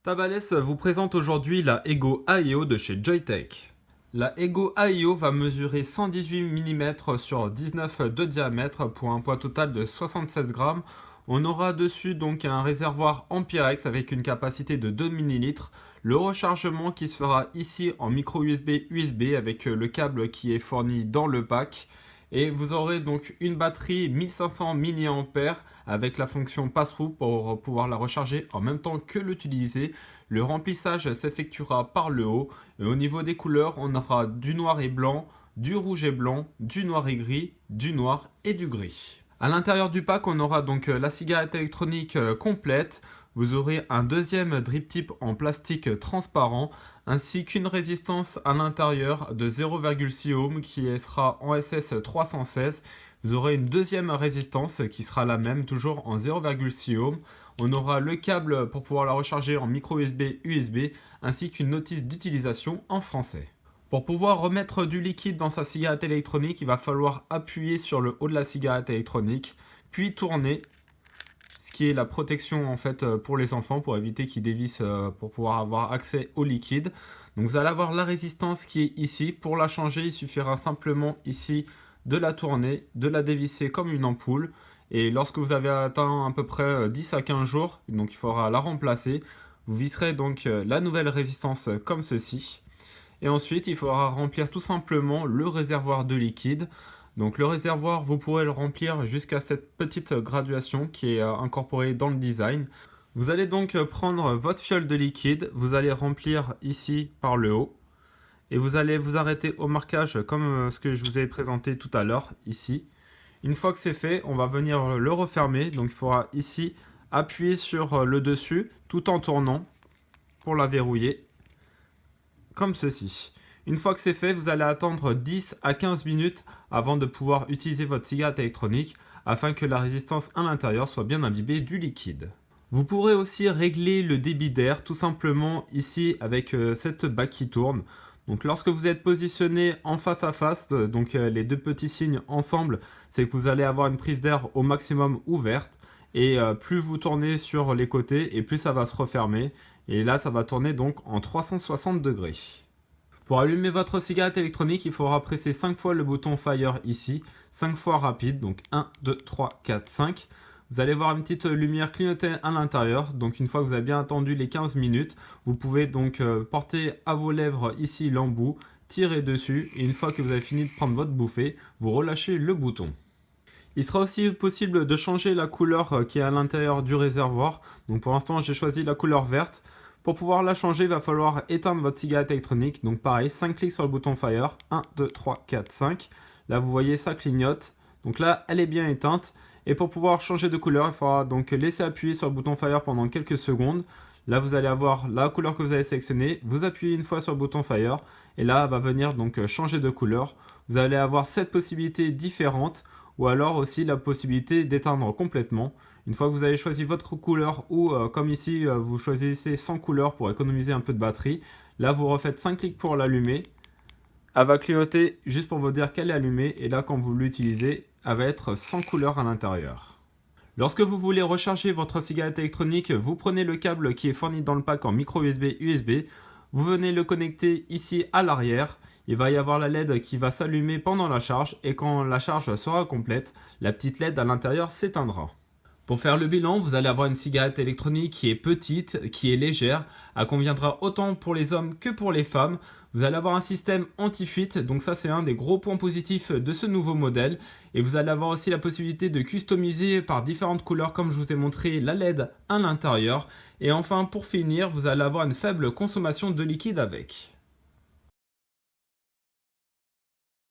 Tabales vous présente aujourd'hui la Ego AIO de chez Joyetech. La Ego AIO va mesurer 118 mm sur 19 de diamètre pour un poids total de 76 grammes. On aura dessus donc un réservoir en Pyrex avec une capacité de 2 ml. Le rechargement qui se fera ici en micro USB avec le câble qui est fourni dans le pack. Et vous aurez donc une batterie 1500 mAh avec la fonction pass-through pour pouvoir la recharger en même temps que l'utiliser. Le remplissage s'effectuera par le haut. Et au niveau des couleurs, on aura du noir et blanc, du rouge et blanc, du noir et gris, du noir et du gris. À l'intérieur du pack, on aura donc la cigarette électronique complète. Vous aurez un deuxième drip tip en plastique transparent ainsi qu'une résistance à l'intérieur de 0,6 ohm qui sera en SS316. Vous aurez une deuxième résistance qui sera la même, toujours en 0,6 ohm. On aura le câble pour pouvoir la recharger en micro USB ainsi qu'une notice d'utilisation en français. Pour pouvoir remettre du liquide dans sa cigarette électronique, il va falloir appuyer sur le haut de la cigarette électronique, puis tourner, ce qui est la protection en fait pour les enfants, pour éviter qu'ils dévissent pour pouvoir avoir accès au liquide. Donc vous allez avoir la résistance qui est ici. Pour la changer, il suffira simplement ici de la tourner, de la dévisser comme une ampoule. Et lorsque vous avez atteint à peu près 10 à 15 jours, donc il faudra la remplacer. Vous visserez donc la nouvelle résistance comme ceci. Et ensuite, il faudra remplir tout simplement le réservoir de liquide. Donc le réservoir, vous pourrez le remplir jusqu'à cette petite graduation qui est incorporée dans le design. Vous allez donc prendre votre fiole de liquide, vous allez remplir ici par le haut. Et vous allez vous arrêter au marquage comme ce que je vous ai présenté tout à l'heure, ici. Une fois que c'est fait, on va venir le refermer. Donc il faudra ici appuyer sur le dessus tout en tournant pour la verrouiller. Comme ceci. Une fois que c'est fait, vous allez attendre 10 à 15 minutes avant de pouvoir utiliser votre cigarette électronique afin que la résistance à l'intérieur soit bien imbibée du liquide. Vous pourrez aussi régler le débit d'air tout simplement ici avec cette bague qui tourne. Donc lorsque vous êtes positionné en face à face, donc les deux petits signes ensemble, c'est que vous allez avoir une prise d'air au maximum ouverte. Et plus vous tournez sur les côtés et plus ça va se refermer. Et là, ça va tourner donc en 360 degrés. Pour allumer votre cigarette électronique, il faudra presser 5 fois le bouton Fire ici. 5 fois rapide, donc 1, 2, 3, 4, 5. Vous allez voir une petite lumière clignoter à l'intérieur. Donc une fois que vous avez bien attendu les 15 minutes, vous pouvez donc porter à vos lèvres ici l'embout, tirer dessus. Et une fois que vous avez fini de prendre votre bouffée, vous relâchez le bouton. Il sera aussi possible de changer la couleur qui est à l'intérieur du réservoir. Donc pour l'instant, j'ai choisi la couleur verte. Pour pouvoir la changer, il va falloir éteindre votre cigarette électronique. Donc pareil, 5 clics sur le bouton Fire. 1, 2, 3, 4, 5. Là, vous voyez, ça clignote. Donc là, elle est bien éteinte. Et pour pouvoir changer de couleur, il faudra donc laisser appuyer sur le bouton Fire pendant quelques secondes. Là, vous allez avoir la couleur que vous avez sélectionnée. Vous appuyez une fois sur le bouton Fire. Et là, elle va venir donc changer de couleur. Vous allez avoir 7 possibilités différentes. Ou alors aussi la possibilité d'éteindre complètement. Une fois que vous avez choisi votre couleur ou comme ici vous choisissez sans couleur pour économiser un peu de batterie, là vous refaites 5 clics pour l'allumer. Elle va clignoter juste pour vous dire qu'elle est allumée et là quand vous l'utilisez, elle va être sans couleur à l'intérieur. Lorsque vous voulez recharger votre cigarette électronique, vous prenez le câble qui est fourni dans le pack en micro USB, vous venez le connecter ici à l'arrière. Il va y avoir la LED qui va s'allumer pendant la charge et quand la charge sera complète, la petite LED à l'intérieur s'éteindra. Pour faire le bilan, vous allez avoir une cigarette électronique qui est petite, qui est légère. Elle conviendra autant pour les hommes que pour les femmes. Vous allez avoir un système anti-fuite, donc ça c'est un des gros points positifs de ce nouveau modèle. Et vous allez avoir aussi la possibilité de customiser par différentes couleurs comme je vous ai montré la LED à l'intérieur. Et enfin pour finir, vous allez avoir une faible consommation de liquide avec.